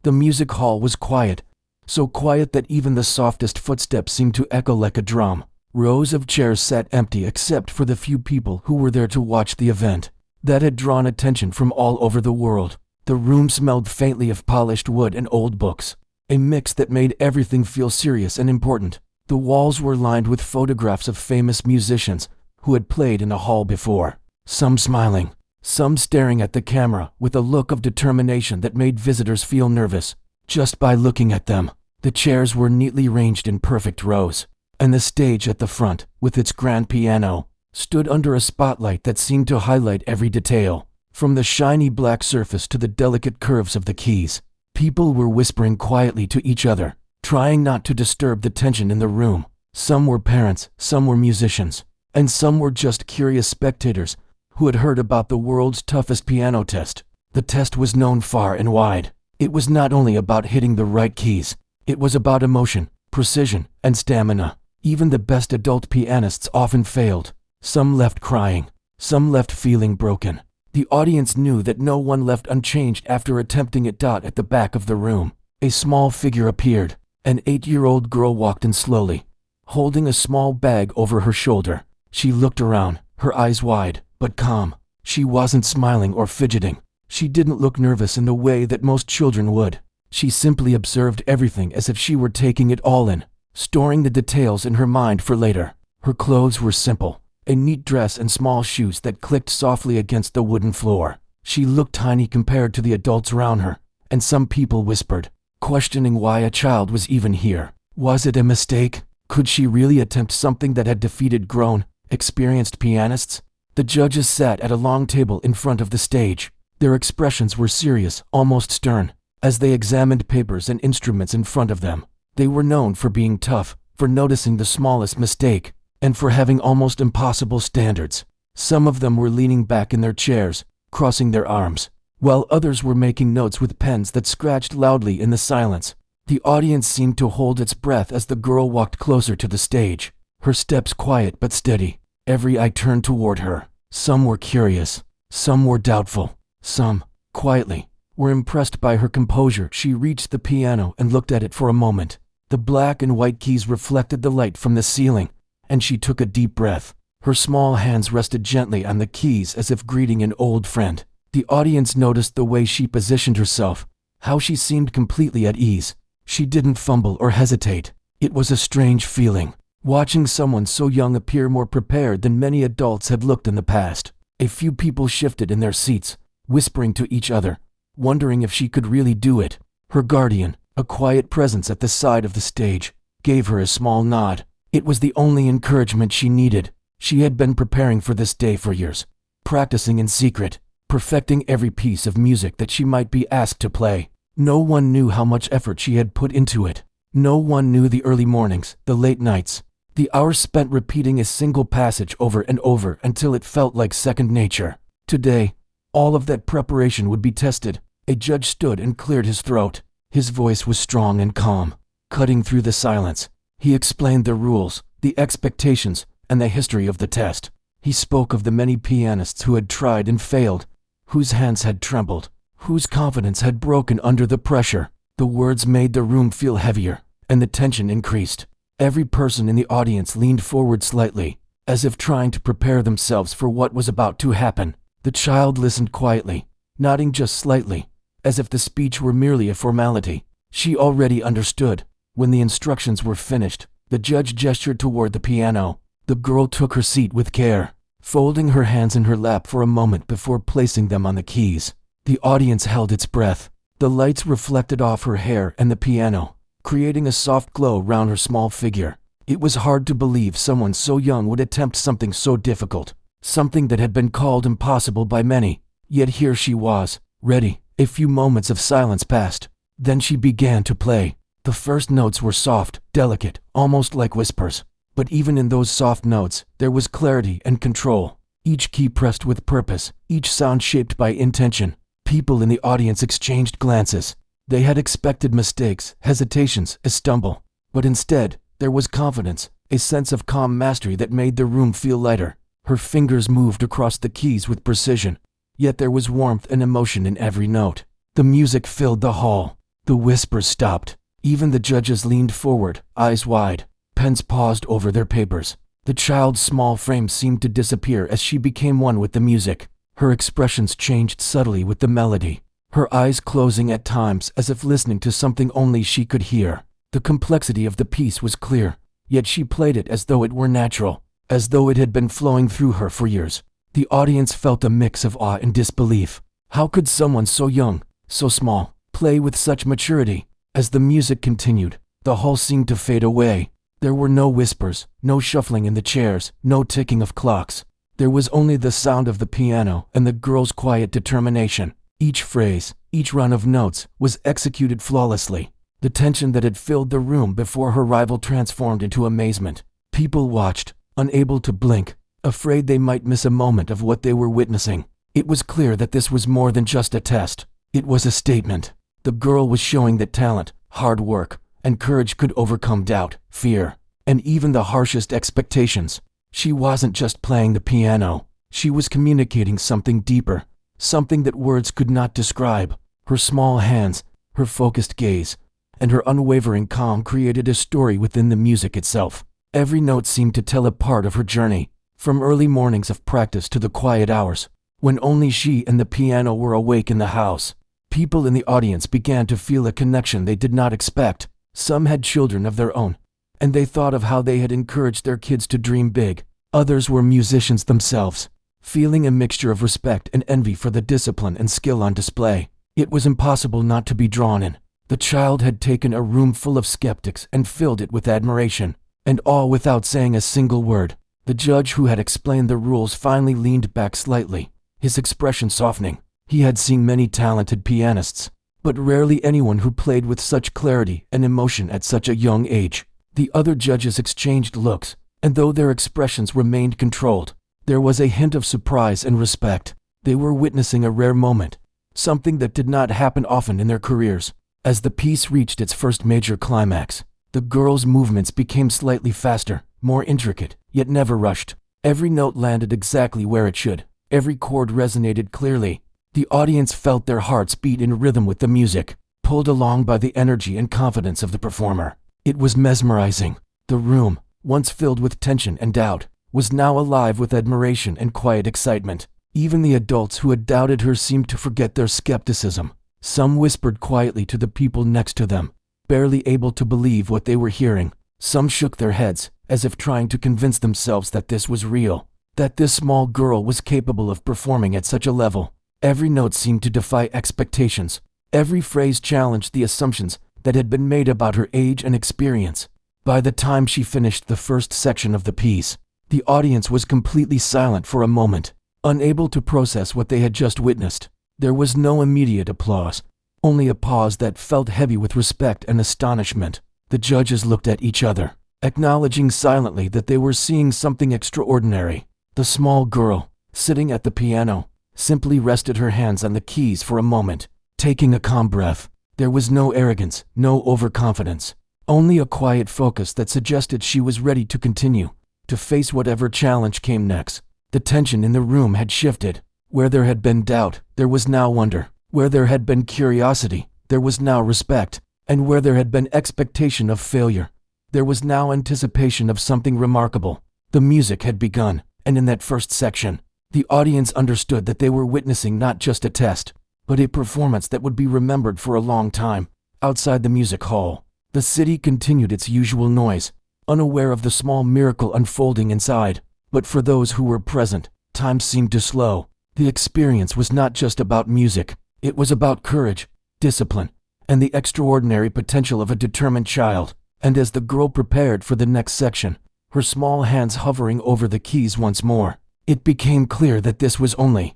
The music hall was quiet, so quiet that even the softest footsteps seemed to echo like a drum. Rows of chairs sat empty except for the few people who were there to watch the event. That had drawn attention from all over the world. The room smelled faintly of polished wood and old books, a mix that made everything feel serious and important. The walls were lined with photographs of famous musicians who had played in the hall before, some smiling, some staring at the camera with a look of determination that made visitors feel nervous just by looking at them. The chairs were neatly ranged in perfect rows, and the stage at the front, with its grand piano, stood under a spotlight that seemed to highlight every detail, from the shiny black surface to the delicate curves of the keys. People were whispering quietly to each other, trying not to disturb the tension in the room. Some were parents, some were musicians, and some were just curious spectators who had heard about the world's toughest piano test. The test was known far and wide. It was not only about hitting the right keys, it was about emotion, precision, and stamina. Even the best adult pianists often failed. Some left crying, some left feeling broken. The audience knew that no one left unchanged after attempting it. At the back of the room, a small figure appeared. An 8-year-old girl walked in slowly, holding a small bag over her shoulder. She looked around, her eyes wide, but calm. She wasn't smiling or fidgeting. She didn't look nervous in the way that most children would. She simply observed everything as if she were taking it all in, storing the details in her mind for later. Her clothes were simple, a neat dress and small shoes that clicked softly against the wooden floor. She looked tiny compared to the adults around her, and some people whispered, questioning why a child was even here. Was it a mistake? Could she really attempt something that had defeated grown, experienced pianists? The judges sat at a long table in front of the stage. Their expressions were serious, almost stern, as they examined papers and instruments in front of them. They were known for being tough, for noticing the smallest mistake, and for having almost impossible standards. Some of them were leaning back in their chairs, crossing their arms, while others were making notes with pens that scratched loudly in the silence. The audience seemed to hold its breath as the girl walked closer to the stage, her steps quiet but steady. Every eye turned toward her. Some were curious, some were doubtful, some, quietly, were impressed by her composure. She reached the piano and looked at it for a moment. The black and white keys reflected the light from the ceiling, and she took a deep breath. Her small hands rested gently on the keys as if greeting an old friend. The audience noticed the way she positioned herself, how she seemed completely at ease. She didn't fumble or hesitate. It was a strange feeling, watching someone so young appear more prepared than many adults had looked in the past. A few people shifted in their seats, whispering to each other, wondering if she could really do it. Her guardian, a quiet presence at the side of the stage, gave her a small nod. It was the only encouragement she needed. She had been preparing for this day for years, practicing in secret, perfecting every piece of music that she might be asked to play. No one knew how much effort she had put into it. No one knew the early mornings, the late nights, the hours spent repeating a single passage over and over until it felt like second nature. Today, all of that preparation would be tested. A judge stood and cleared his throat. His voice was strong and calm, cutting through the silence. He explained the rules, the expectations, and the history of the test. He spoke of the many pianists who had tried and failed, whose hands had trembled, whose confidence had broken under the pressure. The words made the room feel heavier, and the tension increased. Every person in the audience leaned forward slightly, as if trying to prepare themselves for what was about to happen. The child listened quietly, nodding just slightly, as if the speech were merely a formality. She already understood. When the instructions were finished, the judge gestured toward the piano. The girl took her seat with care, folding her hands in her lap for a moment before placing them on the keys. The audience held its breath. The lights reflected off her hair and the piano, creating a soft glow round her small figure. It was hard to believe someone so young would attempt something so difficult, something that had been called impossible by many. Yet here she was, ready. A few moments of silence passed. Then she began to play. The first notes were soft, delicate, almost like whispers. But even in those soft notes, there was clarity and control. Each key pressed with purpose, each sound shaped by intention. People in the audience exchanged glances. They had expected mistakes, hesitations, a stumble. But instead, there was confidence, a sense of calm mastery that made the room feel lighter. Her fingers moved across the keys with precision, yet there was warmth and emotion in every note. The music filled the hall, The whispers stopped. Even the judges leaned forward, eyes wide. Pens paused over their papers. The child's small frame seemed to disappear as she became one with the music. Her expressions changed subtly with the melody, her eyes closing at times as if listening to something only she could hear. The complexity of the piece was clear, yet she played it as though it were natural, as though it had been flowing through her for years. The audience felt a mix of awe and disbelief. How could someone so young, so small, play with such maturity? As the music continued, the hall seemed to fade away. There were no whispers, no shuffling in the chairs, no ticking of clocks. There was only the sound of the piano and the girl's quiet determination. Each phrase, each run of notes, was executed flawlessly. The tension that had filled the room before her rival transformed into amazement. People watched, unable to blink, afraid they might miss a moment of what they were witnessing. It was clear that this was more than just a test. It was a statement. The girl was showing that talent, hard work, and courage could overcome doubt, fear, and even the harshest expectations. She wasn't just playing the piano. She was communicating something deeper, something that words could not describe. Her small hands, her focused gaze, and her unwavering calm created a story within the music itself. Every note seemed to tell a part of her journey, from early mornings of practice to the quiet hours, when only she and the piano were awake in the house. People in the audience began to feel a connection they did not expect. Some had children of their own, and they thought of how they had encouraged their kids to dream big. Others were musicians themselves, feeling a mixture of respect and envy for the discipline and skill on display. It was impossible not to be drawn in. The child had taken a room full of skeptics and filled it with admiration, and all without saying a single word. The judge who had explained the rules finally leaned back slightly, his expression softening. He had seen many talented pianists, but rarely anyone who played with such clarity and emotion at such a young age. The other judges exchanged looks, and though their expressions remained controlled, there was a hint of surprise and respect. They were witnessing a rare moment, something that did not happen often in their careers. As the piece reached its first major climax, the girl's movements became slightly faster, more intricate, yet never rushed. Every note landed exactly where it should. Every chord resonated clearly. The audience felt their hearts beat in rhythm with the music, pulled along by the energy and confidence of the performer. It was mesmerizing. The room, once filled with tension and doubt, was now alive with admiration and quiet excitement. Even the adults who had doubted her seemed to forget their skepticism. Some whispered quietly to the people next to them, barely able to believe what they were hearing. Some shook their heads, as if trying to convince themselves that this was real, that this small girl was capable of performing at such a level. Every note seemed to defy expectations. Every phrase challenged the assumptions that had been made about her age and experience. By the time she finished the first section of the piece, the audience was completely silent for a moment, unable to process what they had just witnessed. There was no immediate applause, only a pause that felt heavy with respect and astonishment. The judges looked at each other, acknowledging silently that they were seeing something extraordinary. The small girl, sitting at the piano, simply rested her hands on the keys for a moment, taking a calm breath. There was no arrogance, no overconfidence, only a quiet focus that suggested she was ready to continue, to face whatever challenge came next. The tension in the room had shifted. Where there had been doubt, there was now wonder. Where there had been curiosity, there was now respect. And where there had been expectation of failure, there was now anticipation of something remarkable. The music had begun, and in that first section, the audience understood that they were witnessing not just a test, but a performance that would be remembered for a long time. Outside the music hall, the city continued its usual noise, unaware of the small miracle unfolding inside. But for those who were present, time seemed to slow. The experience was not just about music. It was about courage, discipline, and the extraordinary potential of a determined child. And as the girl prepared for the next section, her small hands hovering over the keys once more, it became clear that this was only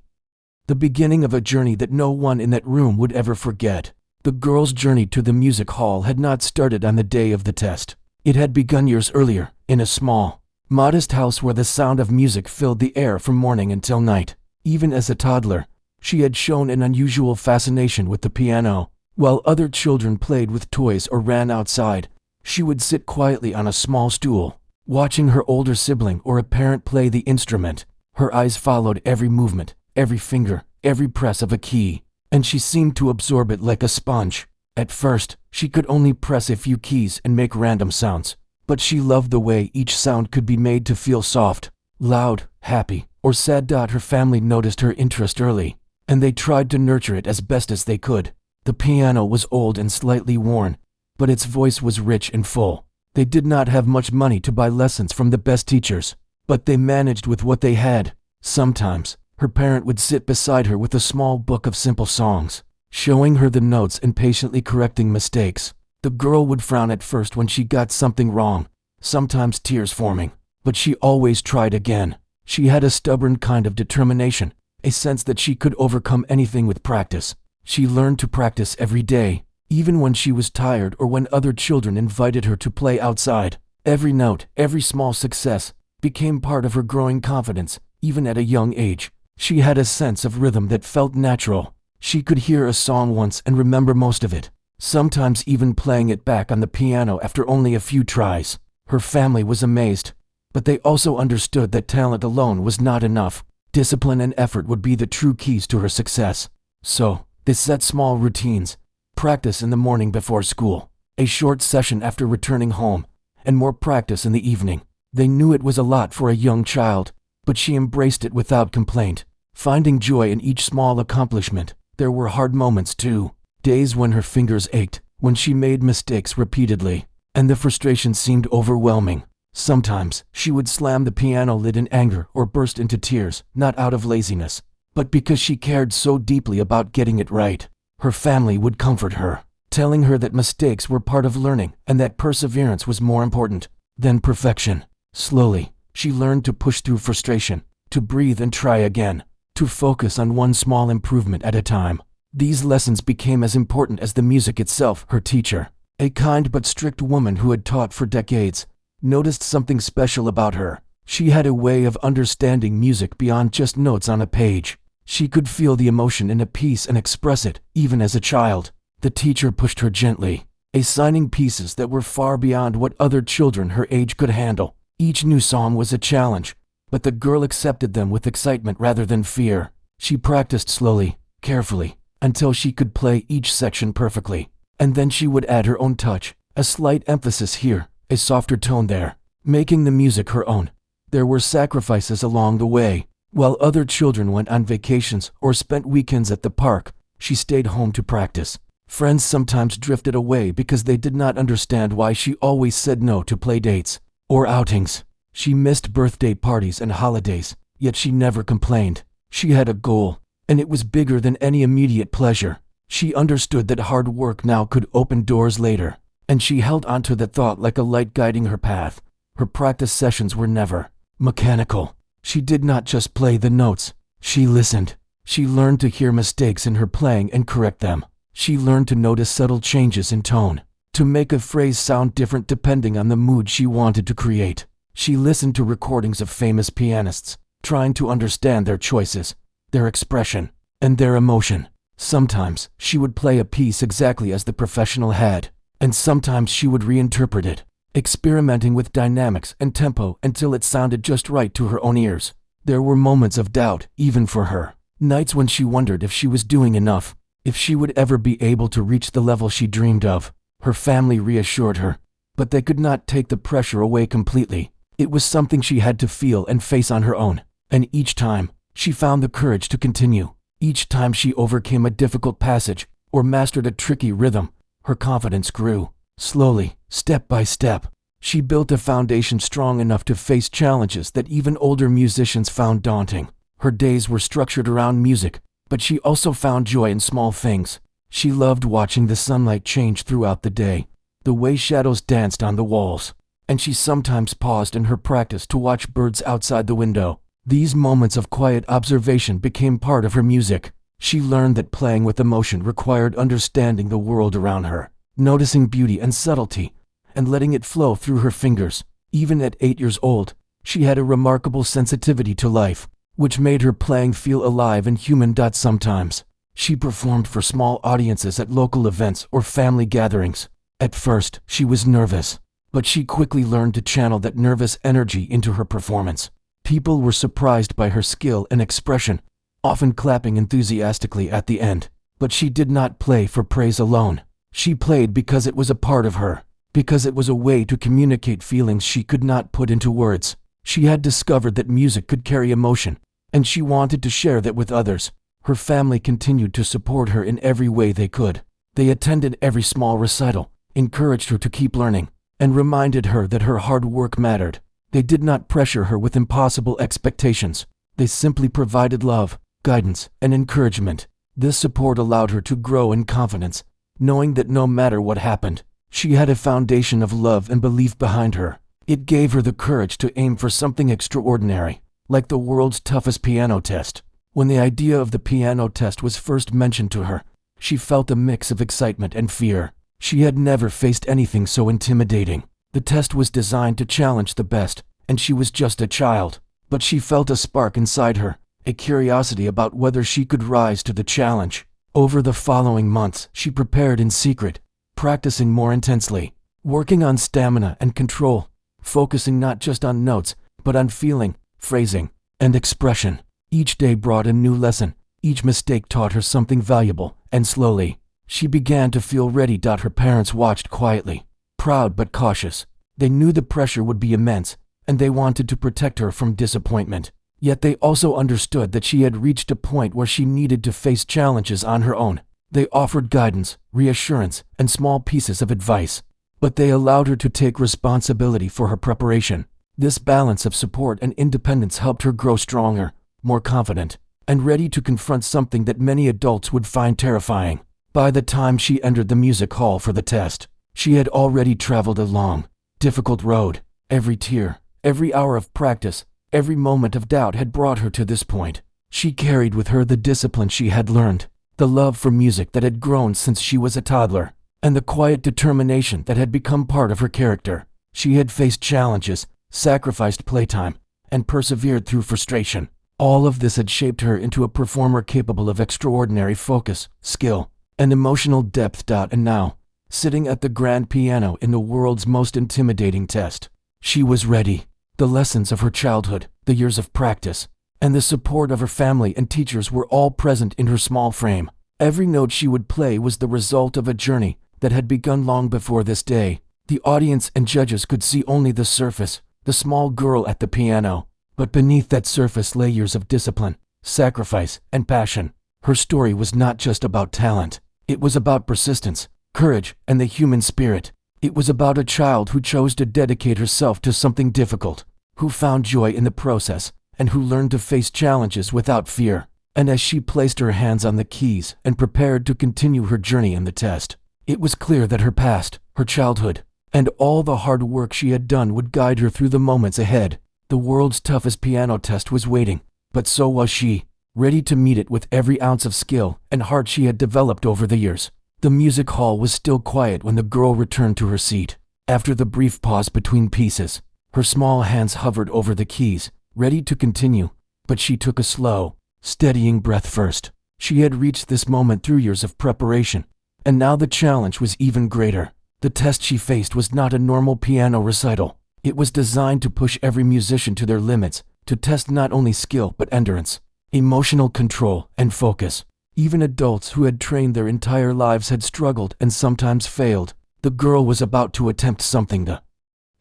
the beginning of a journey that no one in that room would ever forget. The girl's journey to the music hall had not started on the day of the test. It had begun years earlier, in a small, modest house where the sound of music filled the air from morning until night. Even as a toddler, she had shown an unusual fascination with the piano. While other children played with toys or ran outside, she would sit quietly on a small stool, watching her older sibling or a parent play the instrument. Her eyes followed every movement, every finger, every press of a key, and she seemed to absorb it like a sponge. At first, she could only press a few keys and make random sounds, but she loved the way each sound could be made to feel soft, loud, happy, or sad. Her family noticed her interest early, and they tried to nurture it as best as they could. The piano was old and slightly worn, but its voice was rich and full. They did not have much money to buy lessons from the best teachers, but they managed with what they had. Sometimes, her parent would sit beside her with a small book of simple songs, showing her the notes and patiently correcting mistakes. The girl would frown at first when she got something wrong, sometimes tears forming, but she always tried again. She had a stubborn kind of determination, a sense that she could overcome anything with practice. She learned to practice every day, even when she was tired or when other children invited her to play outside. Every note, every small success, became part of her growing confidence. Even at a young age, she had a sense of rhythm that felt natural. She could hear a song once and remember most of it, sometimes even playing it back on the piano after only a few tries. Her family was amazed, but they also understood that talent alone was not enough. Discipline and effort would be the true keys to her success. So, they set small routines: practice in the morning before school, a short session after returning home, and more practice in the evening. They knew it was a lot for a young child, but she embraced it without complaint, finding joy in each small accomplishment. There were hard moments too, days when her fingers ached, when she made mistakes repeatedly, and the frustration seemed overwhelming. Sometimes, she would slam the piano lid in anger or burst into tears, not out of laziness, but because she cared so deeply about getting it right. Her family would comfort her, telling her that mistakes were part of learning and that perseverance was more important than perfection. Slowly, she learned to push through frustration, to breathe and try again, to focus on one small improvement at a time. These lessons became as important as the music itself. Her teacher, a kind but strict woman who had taught for decades, noticed something special about her. She had a way of understanding music beyond just notes on a page. She could feel the emotion in a piece and express it, even as a child. The teacher pushed her gently, assigning pieces that were far beyond what other children her age could handle. Each new song was a challenge, but the girl accepted them with excitement rather than fear. She practiced slowly, carefully, until she could play each section perfectly. And then she would add her own touch, a slight emphasis here, a softer tone there, making the music her own. There were sacrifices along the way. While other children went on vacations or spent weekends at the park, she stayed home to practice. Friends sometimes drifted away because they did not understand why she always said no to play dates or outings. She missed birthday parties and holidays, yet she never complained. She had a goal, and it was bigger than any immediate pleasure. She understood that hard work now could open doors later, and she held onto that thought like a light guiding her path. Her practice sessions were never mechanical. She did not just play the notes. She listened. She learned to hear mistakes in her playing and correct them. She learned to notice subtle changes in tone, to make a phrase sound different depending on the mood she wanted to create. She listened to recordings of famous pianists, trying to understand their choices, their expression, and their emotion. Sometimes she would play a piece exactly as the professional had, and sometimes she would reinterpret it, experimenting with dynamics and tempo until it sounded just right to her own ears. There were moments of doubt, even for her, nights when she wondered if she was doing enough, if she would ever be able to reach the level she dreamed of. Her family reassured her, but they could not take the pressure away completely. It was something she had to feel and face on her own, and each time, she found the courage to continue. Each time she overcame a difficult passage or mastered a tricky rhythm, her confidence grew. Slowly, step by step, she built a foundation strong enough to face challenges that even older musicians found daunting. Her days were structured around music, but she also found joy in small things. She loved watching the sunlight change throughout the day, the way shadows danced on the walls, and she sometimes paused in her practice to watch birds outside the window. These moments of quiet observation became part of her music. She learned that playing with emotion required understanding the world around her, noticing beauty and subtlety, and letting it flow through her fingers. Even at 8 years old, she had a remarkable sensitivity to life, which made her playing feel alive and human. Sometimes, she performed for small audiences at local events or family gatherings. At first, she was nervous, but she quickly learned to channel that nervous energy into her performance. People were surprised by her skill and expression, often clapping enthusiastically at the end. But she did not play for praise alone. She played because it was a part of her, because it was a way to communicate feelings she could not put into words. She had discovered that music could carry emotion, and she wanted to share that with others. Her family continued to support her in every way they could. They attended every small recital, encouraged her to keep learning, and reminded her that her hard work mattered. They did not pressure her with impossible expectations. They simply provided love, guidance, and encouragement. This support allowed her to grow in confidence, knowing that no matter what happened, she had a foundation of love and belief behind her. It gave her the courage to aim for something extraordinary, like the world's toughest piano test. When the idea of the piano test was first mentioned to her, she felt a mix of excitement and fear. She had never faced anything so intimidating. The test was designed to challenge the best, and she was just a child. But she felt a spark inside her, a curiosity about whether she could rise to the challenge. Over the following months, she prepared in secret, practicing more intensely, working on stamina and control, focusing not just on notes, but on feeling, phrasing, and expression. Each day brought a new lesson. Each mistake taught her something valuable, and slowly, she began to feel ready. Her parents watched quietly, proud but cautious. They knew the pressure would be immense, and they wanted to protect her from disappointment. Yet they also understood that she had reached a point where she needed to face challenges on her own. They offered guidance, reassurance, and small pieces of advice, but they allowed her to take responsibility for her preparation. This balance of support and independence helped her grow stronger, more confident, and ready to confront something that many adults would find terrifying. By the time she entered the music hall for the test, she had already traveled a long, difficult road. Every tear, every hour of practice, every moment of doubt had brought her to this point. She carried with her the discipline she had learned, the love for music that had grown since she was a toddler, and the quiet determination that had become part of her character. She had faced challenges, sacrificed playtime, and persevered through frustration. All of this had shaped her into a performer capable of extraordinary focus, skill, and emotional depth. And now, sitting at the grand piano in the world's most intimidating test, she was ready. The lessons of her childhood, the years of practice, and the support of her family and teachers were all present in her small frame. Every note she would play was the result of a journey that had begun long before this day. The audience and judges could see only the surface, the small girl at the piano. But beneath that surface lay years of discipline, sacrifice, and passion. Her story was not just about talent. It was about persistence, courage, and the human spirit. It was about a child who chose to dedicate herself to something difficult, who found joy in the process, and who learned to face challenges without fear. And as she placed her hands on the keys and prepared to continue her journey in the test, it was clear that her past, her childhood, and all the hard work she had done would guide her through the moments ahead. The world's toughest piano test was waiting, but so was she, ready to meet it with every ounce of skill and heart she had developed over the years. The music hall was still quiet when the girl returned to her seat. After the brief pause between pieces, her small hands hovered over the keys, ready to continue, but she took a slow, steadying breath first. She had reached this moment through years of preparation, and now the challenge was even greater. The test she faced was not a normal piano recital. It was designed to push every musician to their limits, to test not only skill but endurance, emotional control, and focus. Even adults who had trained their entire lives had struggled and sometimes failed. The girl was about to attempt something that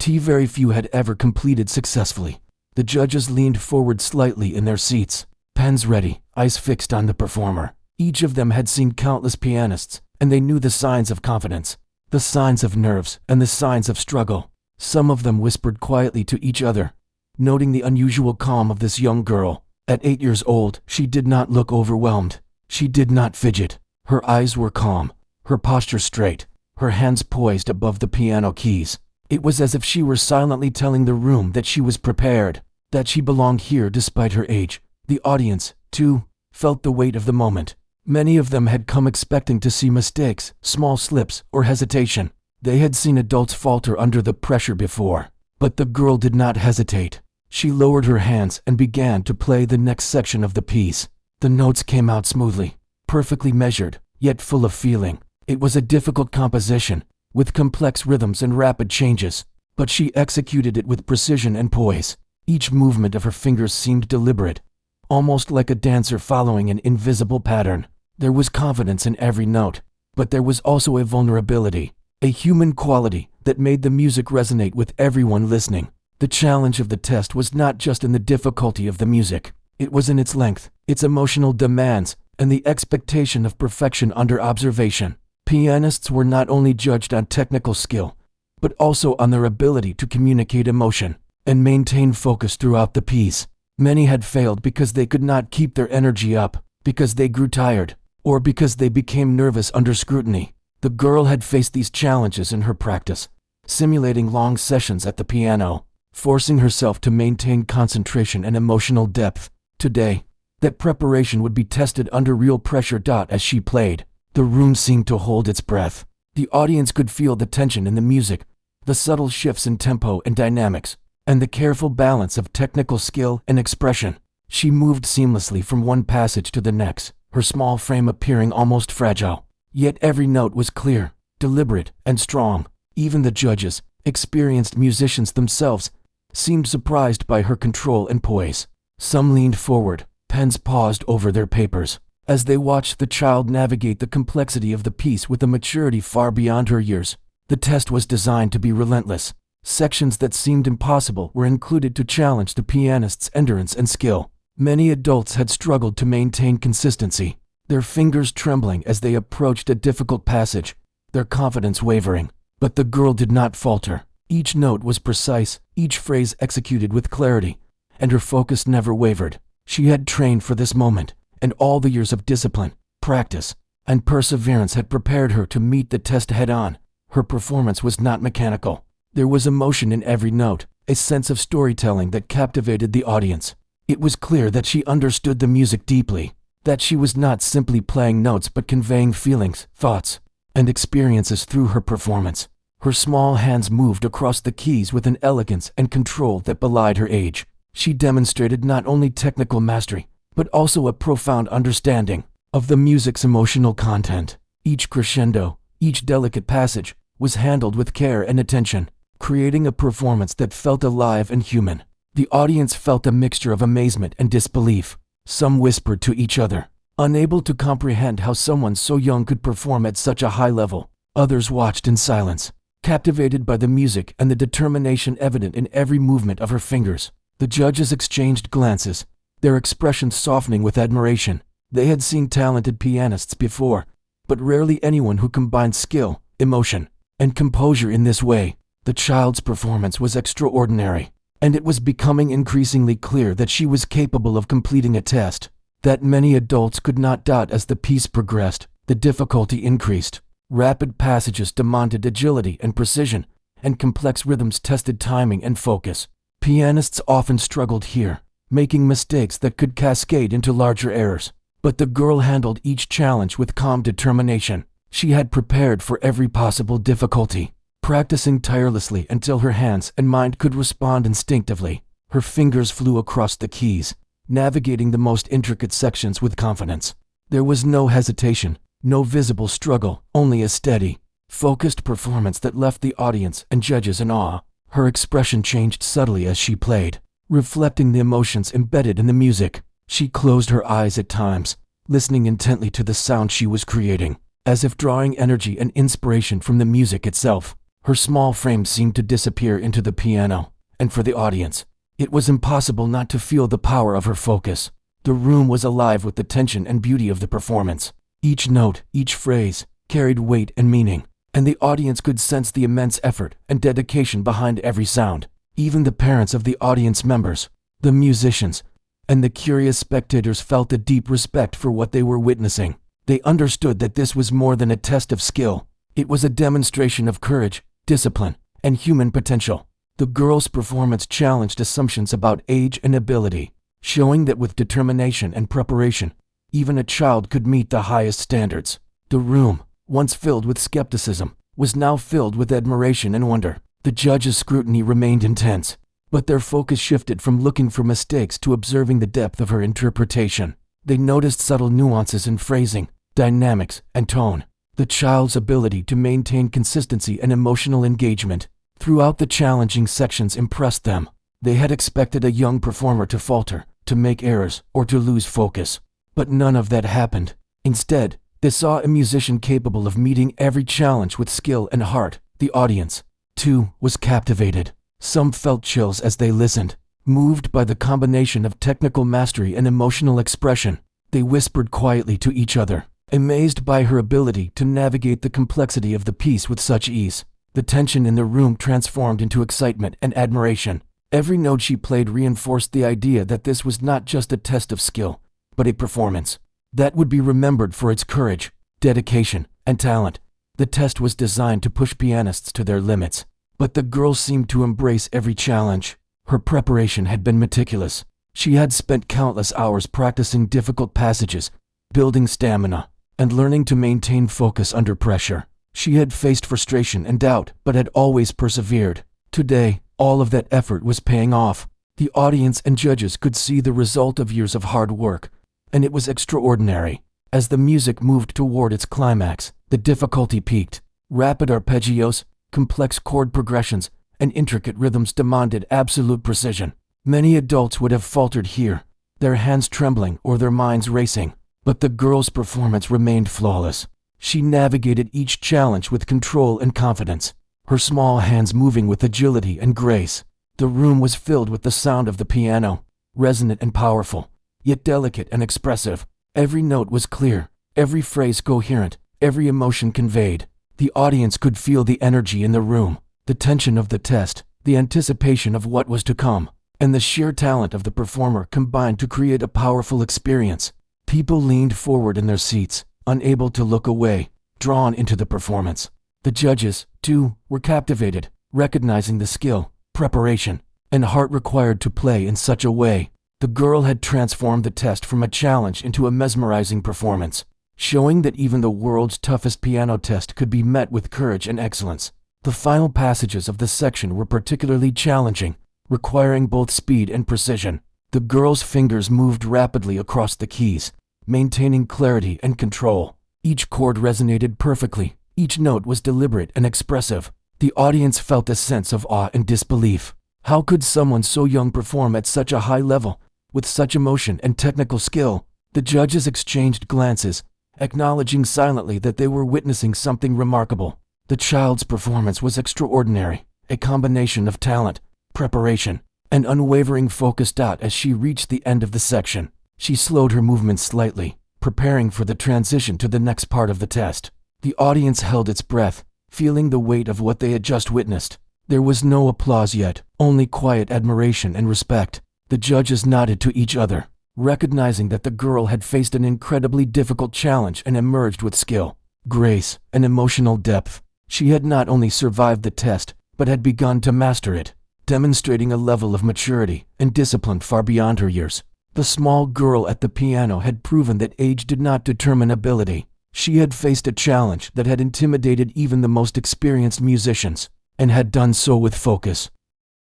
very few had ever completed successfully. The judges leaned forward slightly in their seats, pens ready, eyes fixed on the performer. Each of them had seen countless pianists, and they knew the signs of confidence, the signs of nerves, and the signs of struggle. Some of them whispered quietly to each other, noting the unusual calm of this young girl. At 8 years old, she did not look overwhelmed. She did not fidget. Her eyes were calm, her posture straight, her hands poised above the piano keys. It was as if she were silently telling the room that she was prepared, that she belonged here despite her age. The audience, too, felt the weight of the moment. Many of them had come expecting to see mistakes, small slips, or hesitation. They had seen adults falter under the pressure before, but the girl did not hesitate. She lowered her hands and began to play the next section of the piece. The notes came out smoothly, perfectly measured, yet full of feeling. It was a difficult composition, with complex rhythms and rapid changes, but she executed it with precision and poise. Each movement of her fingers seemed deliberate, almost like a dancer following an invisible pattern. There was confidence in every note, But there was also a vulnerability, a human quality that made the music resonate with everyone listening. The challenge of the test was not just in the difficulty of the music. It was in its length, its emotional demands, and the expectation of perfection under observation. Pianists were not only judged on technical skill, but also on their ability to communicate emotion and maintain focus throughout the piece. Many had failed because they could not keep their energy up, because they grew tired, or because they became nervous under scrutiny. The girl had faced these challenges in her practice, simulating long sessions at the piano, forcing herself to maintain concentration and emotional depth. Today, that preparation would be tested under real pressure. As she played, the room seemed to hold its breath. The audience could feel the tension in the music, the subtle shifts in tempo and dynamics, and the careful balance of technical skill and expression. She moved seamlessly from one passage to the next, her small frame appearing almost fragile. Yet every note was clear, deliberate, and strong. Even the judges, experienced musicians themselves, seemed surprised by her control and poise. Some leaned forward, pens paused over their papers, as they watched the child navigate the complexity of the piece with a maturity far beyond her years. The test was designed to be relentless. Sections that seemed impossible were included to challenge the pianist's endurance and skill. Many adults had struggled to maintain consistency, their fingers trembling as they approached a difficult passage, their confidence wavering. But the girl did not falter. Each note was precise, each phrase executed with clarity, and her focus never wavered. She had trained for this moment, and all the years of discipline, practice, and perseverance had prepared her to meet the test head-on. Her performance was not mechanical. There was emotion in every note, a sense of storytelling that captivated the audience. It was clear that she understood the music deeply, that she was not simply playing notes but conveying feelings, thoughts, and experiences through her performance. Her small hands moved across the keys with an elegance and control that belied her age. She demonstrated not only technical mastery, but also a profound understanding of the music's emotional content. Each crescendo, each delicate passage, was handled with care and attention, creating a performance that felt alive and human. The audience felt a mixture of amazement and disbelief. Some whispered to each other, unable to comprehend how someone so young could perform at such a high level. Others watched in silence, captivated by the music and the determination evident in every movement of her fingers. The judges exchanged glances, their expressions softening with admiration. They had seen talented pianists before, but rarely anyone who combined skill, emotion, and composure in this way. The child's performance was extraordinary, and it was becoming increasingly clear that she was capable of completing a test that many adults could not. As the piece progressed, the difficulty increased. Rapid passages demanded agility and precision, and complex rhythms tested timing and focus. Pianists often struggled here, making mistakes that could cascade into larger errors. But the girl handled each challenge with calm determination. She had prepared for every possible difficulty, practicing tirelessly until her hands and mind could respond instinctively. Her fingers flew across the keys, navigating the most intricate sections with confidence. There was no hesitation, no visible struggle, only a steady, focused performance that left the audience and judges in awe. Her expression changed subtly as she played, reflecting the emotions embedded in the music. She closed her eyes at times, listening intently to the sound she was creating, as if drawing energy and inspiration from the music itself. Her small frame seemed to disappear into the piano, and for the audience, it was impossible not to feel the power of her focus. The room was alive with the tension and beauty of the performance. Each note, each phrase, carried weight and meaning, and the audience could sense the immense effort and dedication behind every sound. Even the parents of the audience members, the musicians, and the curious spectators felt a deep respect for what they were witnessing. They understood that this was more than a test of skill. It was a demonstration of courage, discipline, and human potential. The girl's performance challenged assumptions about age and ability, showing that with determination and preparation, even a child could meet the highest standards. The room, once filled with skepticism, was now filled with admiration and wonder. The judges' scrutiny remained intense, but their focus shifted from looking for mistakes to observing the depth of her interpretation. They noticed subtle nuances in phrasing, dynamics, and tone. The child's ability to maintain consistency and emotional engagement throughout the challenging sections impressed them. They had expected a young performer to falter, to make errors, or to lose focus. But none of that happened. Instead, They saw a musician capable of meeting every challenge with skill and heart. The audience, too, was captivated. Some felt chills as they listened, moved by the combination of technical mastery and emotional expression. They whispered quietly to each other, amazed by her ability to navigate the complexity of the piece with such ease. The tension in the room transformed into excitement and admiration. Every note she played reinforced the idea that this was not just a test of skill, but a performance that would be remembered for its courage, dedication, and talent. The test was designed to push pianists to their limits, but the girl seemed to embrace every challenge. Her preparation had been meticulous. She had spent countless hours practicing difficult passages, building stamina, and learning to maintain focus under pressure. She had faced frustration and doubt, but had always persevered. Today, all of that effort was paying off. The audience and judges could see the result of years of hard work, and it was extraordinary. As the music moved toward its climax, the difficulty peaked. Rapid arpeggios, complex chord progressions, and intricate rhythms demanded absolute precision. Many adults would have faltered here, their hands trembling or their minds racing, but the girl's performance remained flawless. She navigated each challenge with control and confidence, her small hands moving with agility and grace. The room was filled with the sound of the piano, resonant and powerful, yet delicate and expressive. Every note was clear, every phrase coherent, every emotion conveyed. The audience could feel the energy in the room, the tension of the test, the anticipation of what was to come, and the sheer talent of the performer combined to create a powerful experience. People leaned forward in their seats, unable to look away, drawn into the performance. The judges, too, were captivated, recognizing the skill, preparation, and heart required to play in such a way. The girl had transformed the test from a challenge into a mesmerizing performance, showing that even the world's toughest piano test could be met with courage and excellence. The final passages of the section were particularly challenging, requiring both speed and precision. The girl's fingers moved rapidly across the keys, maintaining clarity and control. Each chord resonated perfectly, each note was deliberate and expressive. The audience felt a sense of awe and disbelief. How could someone so young perform at such a high level, with such emotion and technical skill? The judges exchanged glances, acknowledging silently that they were witnessing something remarkable. The child's performance was extraordinary, a combination of talent, preparation, and unwavering focus. As she reached the end of the section, she slowed her movements slightly, preparing for the transition to the next part of the test. The audience held its breath, feeling the weight of what they had just witnessed. There was no applause yet, only quiet admiration and respect. The judges nodded to each other, recognizing that the girl had faced an incredibly difficult challenge and emerged with skill, grace, and emotional depth. She had not only survived the test, but had begun to master it, demonstrating a level of maturity and discipline far beyond her years. The small girl at the piano had proven that age did not determine ability. She had faced a challenge that had intimidated even the most experienced musicians, and had done so with focus,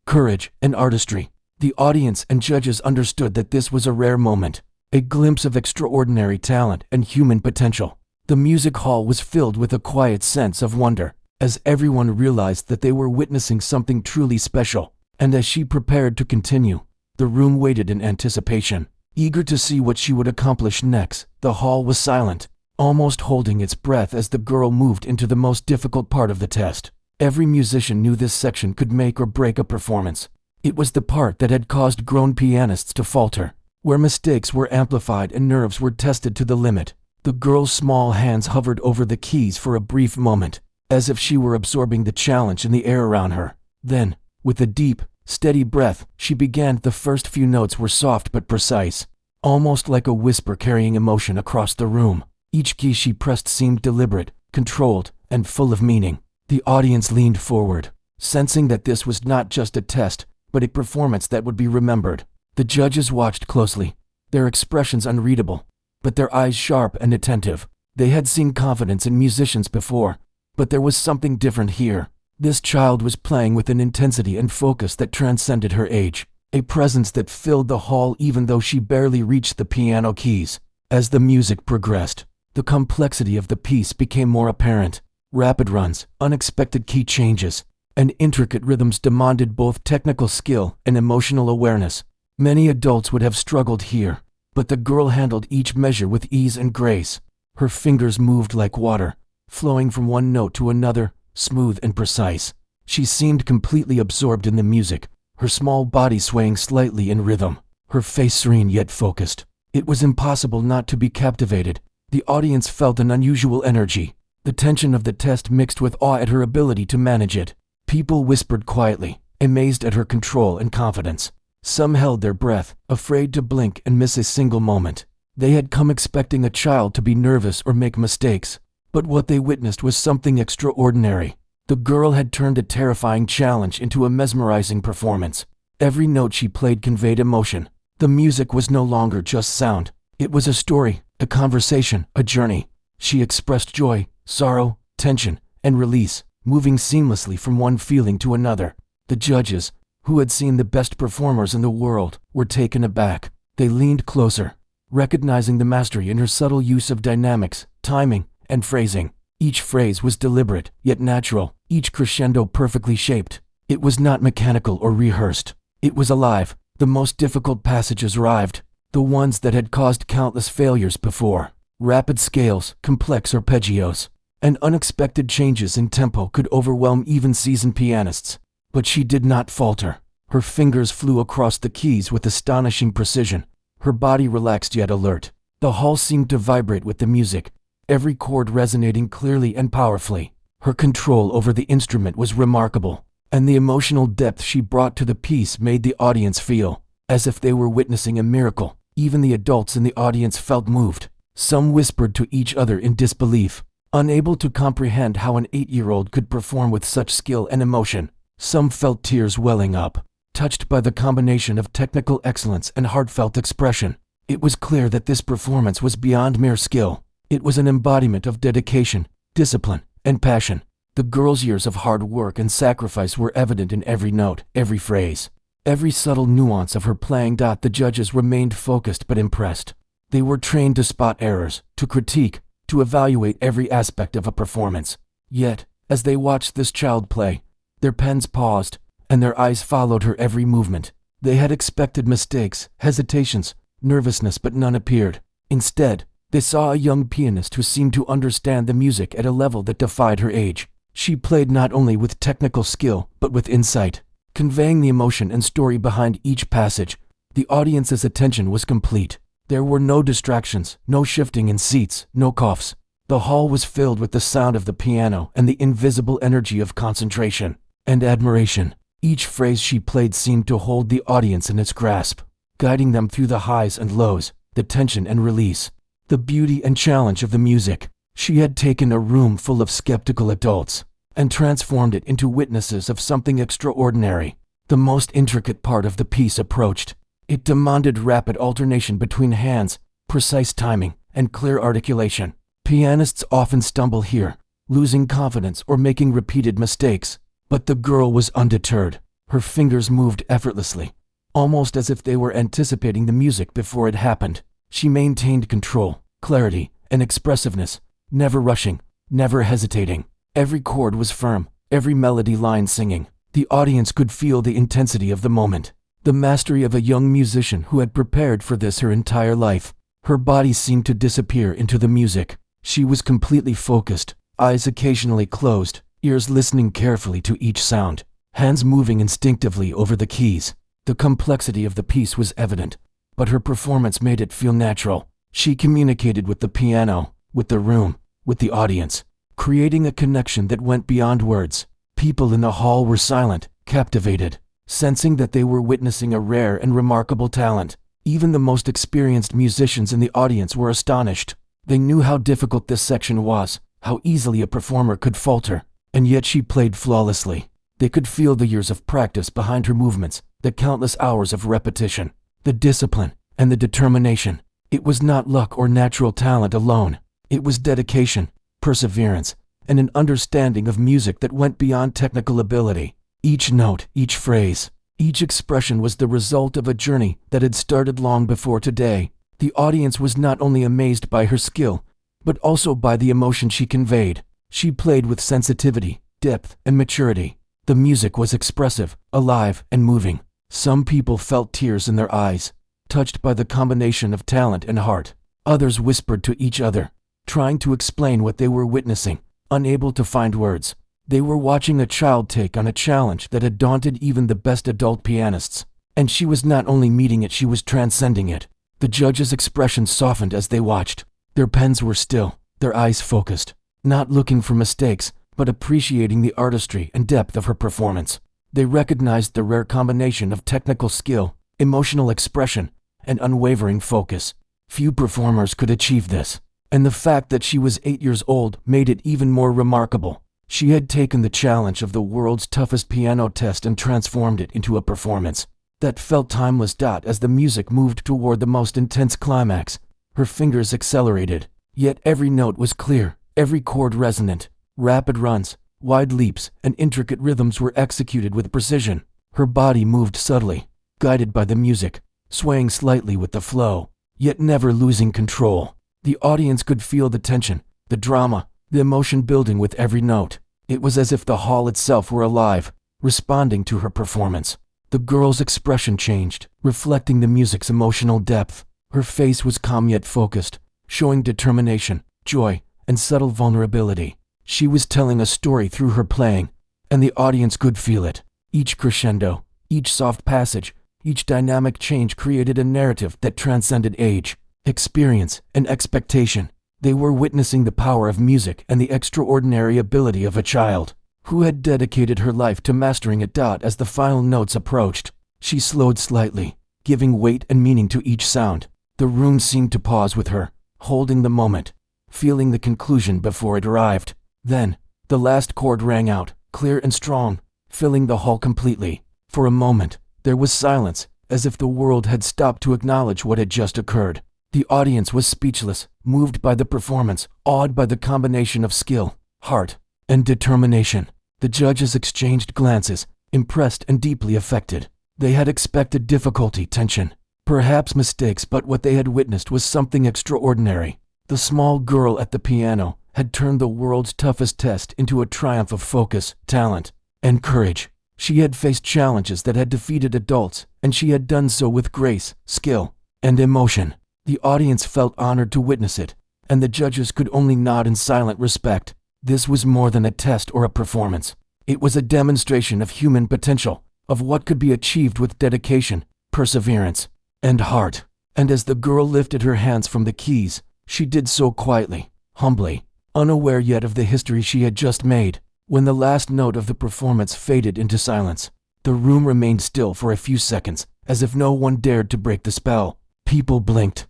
courage, and artistry. The audience and judges understood that this was a rare moment, a glimpse of extraordinary talent and human potential. The music hall was filled with a quiet sense of wonder, as everyone realized that they were witnessing something truly special. And as she prepared to continue, the room waited in anticipation, eager to see what she would accomplish next. The hall was silent, almost holding its breath as the girl moved into the most difficult part of the test. Every musician knew this section could make or break a performance. It was the part that had caused grown pianists to falter, where mistakes were amplified and nerves were tested to the limit. The girl's small hands hovered over the keys for a brief moment, as if she were absorbing the challenge in the air around her. Then, with a deep, steady breath, she began. The first few notes were soft but precise, almost like a whisper carrying emotion across the room. Each key she pressed seemed deliberate, controlled, and full of meaning. The audience leaned forward, sensing that this was not just a test, but a performance that would be remembered. The judges watched closely, their expressions unreadable, but their eyes sharp and attentive. They had seen confidence in musicians before, but there was something different here. This child was playing with an intensity and focus that transcended her age, a presence that filled the hall even though she barely reached the piano keys. As the music progressed, the complexity of the piece became more apparent. Rapid runs, unexpected key changes, and intricate rhythms demanded both technical skill and emotional awareness. Many adults would have struggled here, but the girl handled each measure with ease and grace. Her fingers moved like water, flowing from one note to another, smooth and precise. She seemed completely absorbed in the music, her small body swaying slightly in rhythm, her face serene yet focused. It was impossible not to be captivated. The audience felt an unusual energy, the tension of the test mixed with awe at her ability to manage it. People whispered quietly, amazed at her control and confidence. Some held their breath, afraid to blink and miss a single moment. They had come expecting a child to be nervous or make mistakes, but what they witnessed was something extraordinary. The girl had turned a terrifying challenge into a mesmerizing performance. Every note she played conveyed emotion. The music was no longer just sound. It was a story, a conversation, a journey. She expressed joy, sorrow, tension, and release, moving seamlessly from one feeling to another. The judges, who had seen the best performers in the world, were taken aback. They leaned closer, recognizing the mastery in her subtle use of dynamics, timing, and phrasing. Each phrase was deliberate, yet natural, each crescendo perfectly shaped. It was not mechanical or rehearsed. It was alive. The most difficult passages arrived, the ones that had caused countless failures before. Rapid scales, complex arpeggios, and unexpected changes in tempo could overwhelm even seasoned pianists. But she did not falter. Her fingers flew across the keys with astonishing precision. Her body relaxed yet alert. The hall seemed to vibrate with the music, every chord resonating clearly and powerfully. Her control over the instrument was remarkable, and the emotional depth she brought to the piece made the audience feel as if they were witnessing a miracle. Even the adults in the audience felt moved. Some whispered to each other in disbelief, unable to comprehend how an 8-year-old could perform with such skill and emotion. Some felt tears welling up, touched by the combination of technical excellence and heartfelt expression. It was clear that this performance was beyond mere skill. It was an embodiment of dedication, discipline, and passion. The girl's years of hard work and sacrifice were evident in every note, every phrase, every subtle nuance of her playing. The judges remained focused but impressed. They were trained to spot errors, to critique, to evaluate every aspect of a performance. Yet, as they watched this child play, their pens paused, and their eyes followed her every movement. They had expected mistakes, hesitations, nervousness, but none appeared. Instead, they saw a young pianist who seemed to understand the music at a level that defied her age. She played not only with technical skill, but with insight, conveying the emotion and story behind each passage. The audience's attention was complete. There were no distractions, no shifting in seats, no coughs. The hall was filled with the sound of the piano and the invisible energy of concentration and admiration. Each phrase she played seemed to hold the audience in its grasp, guiding them through the highs and lows, the tension and release, the beauty and challenge of the music. She had taken a room full of skeptical adults and transformed it into witnesses of something extraordinary. The most intricate part of the piece approached. It demanded rapid alternation between hands, precise timing, and clear articulation. Pianists often stumble here, losing confidence or making repeated mistakes. But the girl was undeterred. Her fingers moved effortlessly, almost as if they were anticipating the music before it happened. She maintained control, clarity, and expressiveness, never rushing, never hesitating. Every chord was firm, every melody line singing. The audience could feel the intensity of the moment, the mastery of a young musician who had prepared for this her entire life. Her body seemed to disappear into the music. She was completely focused, eyes occasionally closed, ears listening carefully to each sound, hands moving instinctively over the keys. The complexity of the piece was evident, but her performance made it feel natural. She communicated with the piano, with the room, with the audience, creating a connection that went beyond words. People in the hall were silent, captivated, sensing that they were witnessing a rare and remarkable talent. Even the most experienced musicians in the audience were astonished. They knew how difficult this section was, how easily a performer could falter, and yet she played flawlessly. They could feel the years of practice behind her movements, the countless hours of repetition, the discipline, and the determination. It was not luck or natural talent alone. It was dedication, perseverance, and an understanding of music that went beyond technical ability. Each note, each phrase, each expression was the result of a journey that had started long before today. The audience was not only amazed by her skill, but also by the emotion she conveyed. She played with sensitivity, depth, and maturity. The music was expressive, alive, and moving. Some people felt tears in their eyes, touched by the combination of talent and heart. Others whispered to each other, trying to explain what they were witnessing, unable to find words. They were watching a child take on a challenge that had daunted even the best adult pianists. And she was not only meeting it, she was transcending it. The judges' expressions softened as they watched. Their pens were still, their eyes focused, not looking for mistakes, but appreciating the artistry and depth of her performance. They recognized the rare combination of technical skill, emotional expression, and unwavering focus. Few performers could achieve this, and the fact that she was 8 years old made it even more remarkable. She had taken the challenge of the world's toughest piano test and transformed it into a performance that felt timeless. As the music moved toward the most intense climax, her fingers accelerated, yet every note was clear, every chord resonant. Rapid runs, wide leaps, and intricate rhythms were executed with precision. Her body moved subtly, guided by the music, swaying slightly with the flow, yet never losing control. The audience could feel the tension, the drama, the emotion building with every note. It was as if the hall itself were alive, responding to her performance. The girl's expression changed, reflecting the music's emotional depth. Her face was calm yet focused, showing determination, joy, and subtle vulnerability. She was telling a story through her playing, and the audience could feel it. Each crescendo, each soft passage, each dynamic change created a narrative that transcended age, experience, and expectation. They were witnessing the power of music and the extraordinary ability of a child who had dedicated her life to mastering it. As the final notes approached, she slowed slightly, giving weight and meaning to each sound. The room seemed to pause with her, holding the moment, feeling the conclusion before it arrived. Then, the last chord rang out, clear and strong, filling the hall completely. For a moment, there was silence, as if the world had stopped to acknowledge what had just occurred. The audience was speechless, moved by the performance, awed by the combination of skill, heart, and determination. The judges exchanged glances, impressed and deeply affected. They had expected difficulty, tension, perhaps mistakes, but what they had witnessed was something extraordinary. The small girl at the piano had turned the world's toughest test into a triumph of focus, talent, and courage. She had faced challenges that had defeated adults, and she had done so with grace, skill, and emotion. The audience felt honored to witness it, and the judges could only nod in silent respect. This was more than a test or a performance. It was a demonstration of human potential, of what could be achieved with dedication, perseverance, and heart. And as the girl lifted her hands from the keys, she did so quietly, humbly, unaware yet of the history she had just made. When the last note of the performance faded into silence, the room remained still for a few seconds, as if no one dared to break the spell. People blinked,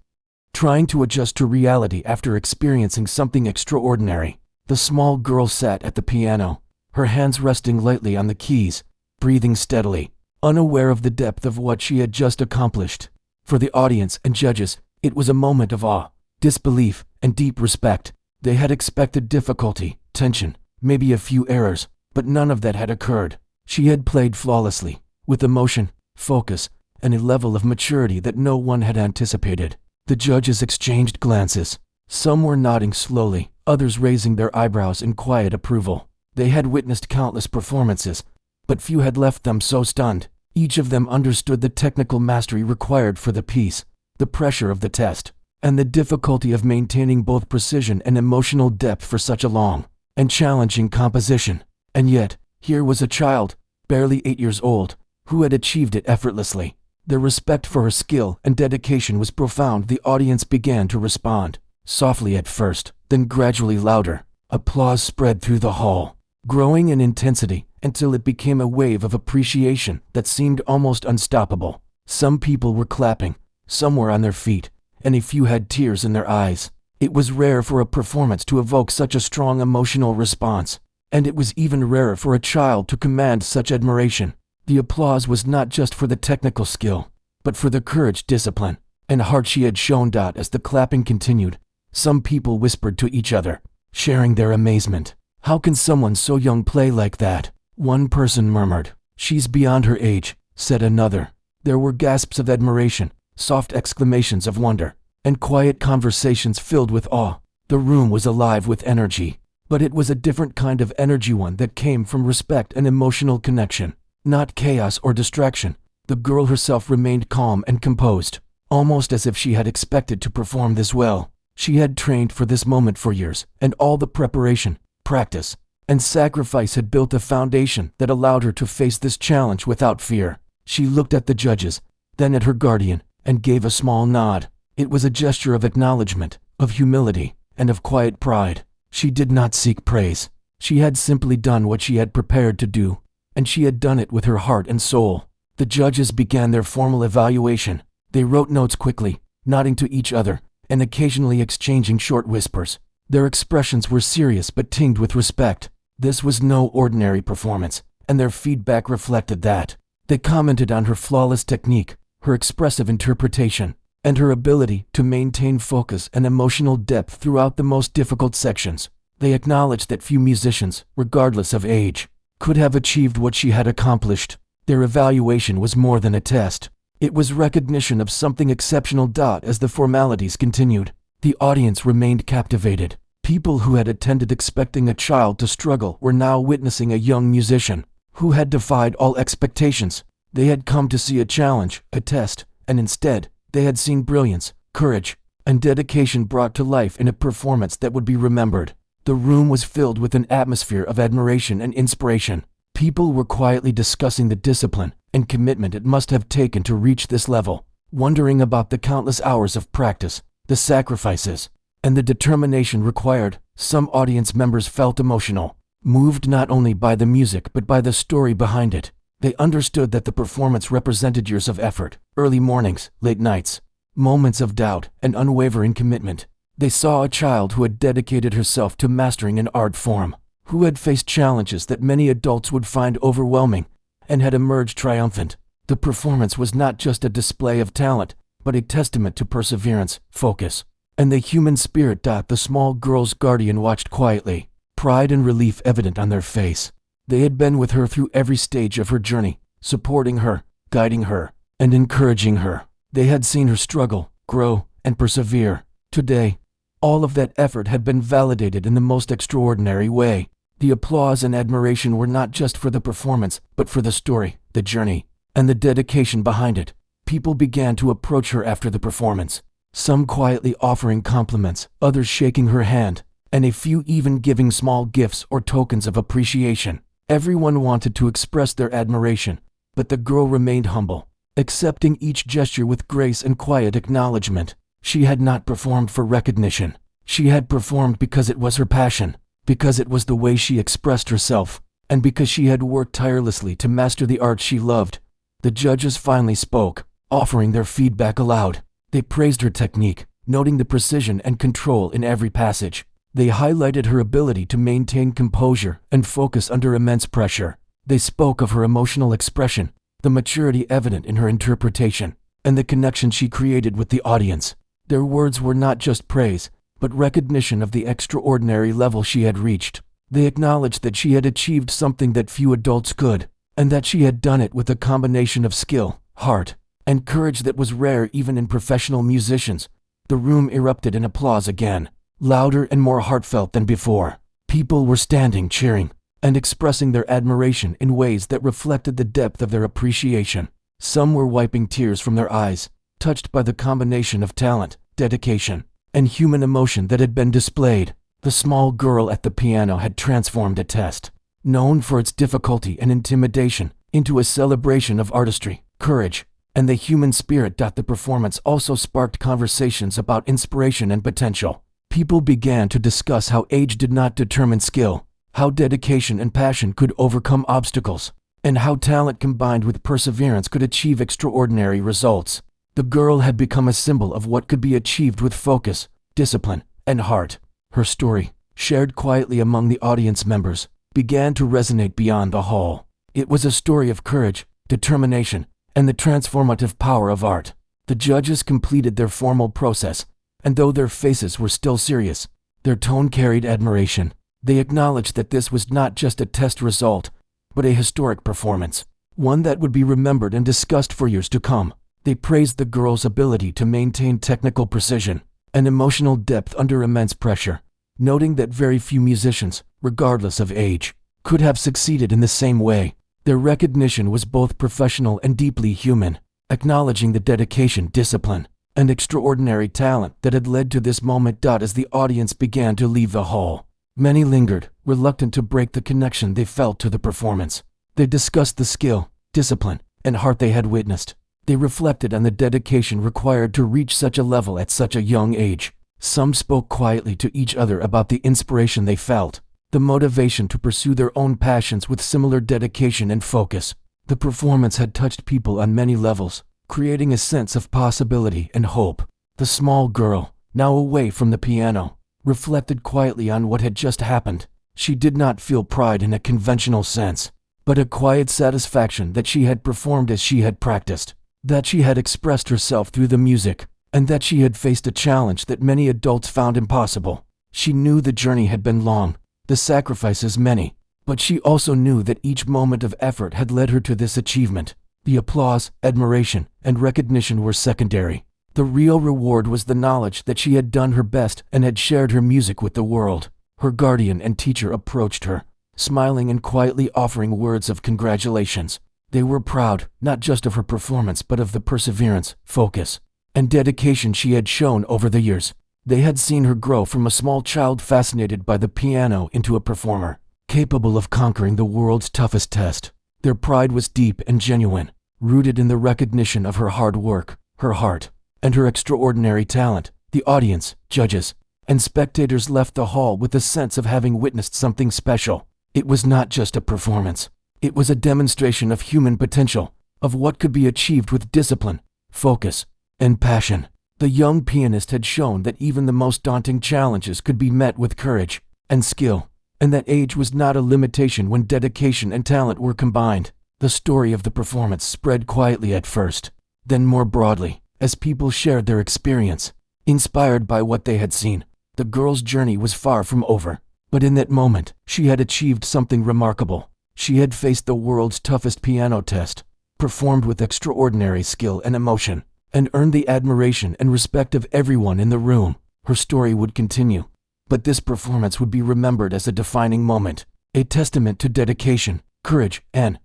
trying to adjust to reality after experiencing something extraordinary. The small girl sat at the piano, her hands resting lightly on the keys, breathing steadily, unaware of the depth of what she had just accomplished. For the audience and judges, it was a moment of awe, disbelief, and deep respect. They had expected difficulty, tension, maybe a few errors, but none of that had occurred. She had played flawlessly, with emotion, focus, and a level of maturity that no one had anticipated. The judges exchanged glances. Some were nodding slowly, others raising their eyebrows in quiet approval. They had witnessed countless performances, but few had left them so stunned. Each of them understood the technical mastery required for the piece, the pressure of the test, and the difficulty of maintaining both precision and emotional depth for such a long and challenging composition. And yet, here was a child, barely 8 years old, who had achieved it effortlessly. The respect for her skill and dedication was profound. The audience began to respond, softly at first, then gradually louder. Applause spread through the hall, growing in intensity until it became a wave of appreciation that seemed almost unstoppable. Some people were clapping, some were on their feet, and a few had tears in their eyes. It was rare for a performance to evoke such a strong emotional response, and it was even rarer for a child to command such admiration. The applause was not just for the technical skill, but for the courage, discipline, and heart she had shown. As the clapping continued, some people whispered to each other, sharing their amazement. "How can someone so young play like that?" One person murmured. "She's beyond her age," said another. There were gasps of admiration, soft exclamations of wonder, and quiet conversations filled with awe. The room was alive with energy, but it was a different kind of energy, one that came from respect and emotional connection, not chaos or distraction. The girl herself remained calm and composed, almost as if she had expected to perform this well. She had trained for this moment for years, and all the preparation, practice, and sacrifice had built a foundation that allowed her to face this challenge without fear. She looked at the judges, then at her guardian, and gave a small nod. It was a gesture of acknowledgement, of humility, and of quiet pride. She did not seek praise. She had simply done what she had prepared to do, and she had done it with her heart and soul. The judges began their formal evaluation. They wrote notes quickly, nodding to each other, and occasionally exchanging short whispers. Their expressions were serious but tinged with respect. This was no ordinary performance, and their feedback reflected that. They commented on her flawless technique, her expressive interpretation, and her ability to maintain focus and emotional depth throughout the most difficult sections. They acknowledged that few musicians, regardless of age, could have achieved what she had accomplished. Their evaluation was more than a test. It was recognition of something exceptional. As the formalities continued, the audience remained captivated. People who had attended expecting a child to struggle were now witnessing a young musician who had defied all expectations. They had come to see a challenge, a test, and instead, they had seen brilliance, courage, and dedication brought to life in a performance that would be remembered. The room was filled with an atmosphere of admiration and inspiration. People were quietly discussing the discipline and commitment it must have taken to reach this level, wondering about the countless hours of practice, the sacrifices, and the determination required. Some audience members felt emotional, moved not only by the music but by the story behind it. They understood that the performance represented years of effort, early mornings, late nights, moments of doubt, and unwavering commitment. They saw a child who had dedicated herself to mastering an art form, who had faced challenges that many adults would find overwhelming, and had emerged triumphant. The performance was not just a display of talent, but a testament to perseverance, focus, and the human spirit. The small girl's guardian watched quietly, pride and relief evident on their face. They had been with her through every stage of her journey, supporting her, guiding her, and encouraging her. They had seen her struggle, grow, and persevere. Today, all of that effort had been validated in the most extraordinary way. The applause and admiration were not just for the performance, but for the story, the journey, and the dedication behind it. People began to approach her after the performance, some quietly offering compliments, others shaking her hand, and a few even giving small gifts or tokens of appreciation. Everyone wanted to express their admiration, but the girl remained humble, accepting each gesture with grace and quiet acknowledgement. She had not performed for recognition. She had performed because it was her passion, because it was the way she expressed herself, and because she had worked tirelessly to master the art she loved. The judges finally spoke, offering their feedback aloud. They praised her technique, noting the precision and control in every passage. They highlighted her ability to maintain composure and focus under immense pressure. They spoke of her emotional expression, the maturity evident in her interpretation, and the connection she created with the audience. Their words were not just praise, but recognition of the extraordinary level she had reached. They acknowledged that she had achieved something that few adults could, and that she had done it with a combination of skill, heart, and courage that was rare even in professional musicians. The room erupted in applause again, louder and more heartfelt than before. People were standing, cheering, and expressing their admiration in ways that reflected the depth of their appreciation. Some were wiping tears from their eyes, touched by the combination of talent, dedication, and human emotion that had been displayed. The small girl at the piano had transformed a test, known for its difficulty and intimidation, into a celebration of artistry, courage, and the human spirit. The performance also sparked conversations about inspiration and potential. People began to discuss how age did not determine skill, how dedication and passion could overcome obstacles, and how talent combined with perseverance could achieve extraordinary results. The girl had become a symbol of what could be achieved with focus, discipline, and heart. Her story, shared quietly among the audience members, began to resonate beyond the hall. It was a story of courage, determination, and the transformative power of art. The judges completed their formal process, and though their faces were still serious, their tone carried admiration. They acknowledged that this was not just a test result, but a historic performance, one that would be remembered and discussed for years to come. They praised the girl's ability to maintain technical precision and emotional depth under immense pressure, noting that very few musicians, regardless of age, could have succeeded in the same way. Their recognition was both professional and deeply human, acknowledging the dedication, discipline, and extraordinary talent that had led to this moment. As the audience began to leave the hall, many lingered, reluctant to break the connection they felt to the performance. They discussed the skill, discipline, and heart they had witnessed. They reflected on the dedication required to reach such a level at such a young age. Some spoke quietly to each other about the inspiration they felt, the motivation to pursue their own passions with similar dedication and focus. The performance had touched people on many levels, creating a sense of possibility and hope. The small girl, now away from the piano, reflected quietly on what had just happened. She did not feel pride in a conventional sense, but a quiet satisfaction that she had performed as she had practiced, that she had expressed herself through the music, and that she had faced a challenge that many adults found impossible. She knew the journey had been long, the sacrifices many, but she also knew that each moment of effort had led her to this achievement. The applause, admiration, and recognition were secondary. The real reward was the knowledge that she had done her best and had shared her music with the world. Her guardian and teacher approached her, smiling and quietly offering words of congratulations. They were proud, not just of her performance but of the perseverance, focus, and dedication she had shown over the years. They had seen her grow from a small child fascinated by the piano into a performer, capable of conquering the world's toughest test. Their pride was deep and genuine, rooted in the recognition of her hard work, her heart, and her extraordinary talent. The audience, judges, and spectators left the hall with a sense of having witnessed something special. It was not just a performance. It was a demonstration of human potential, of what could be achieved with discipline, focus, and passion. The young pianist had shown that even the most daunting challenges could be met with courage and skill, and that age was not a limitation when dedication and talent were combined. The story of the performance spread quietly at first, then more broadly, as people shared their experience. Inspired by what they had seen, the girl's journey was far from over. But in that moment, she had achieved something remarkable. She had faced the world's toughest piano test, performed with extraordinary skill and emotion, and earned the admiration and respect of everyone in the room. Her story would continue, but this performance would be remembered as a defining moment, a testament to dedication, courage, and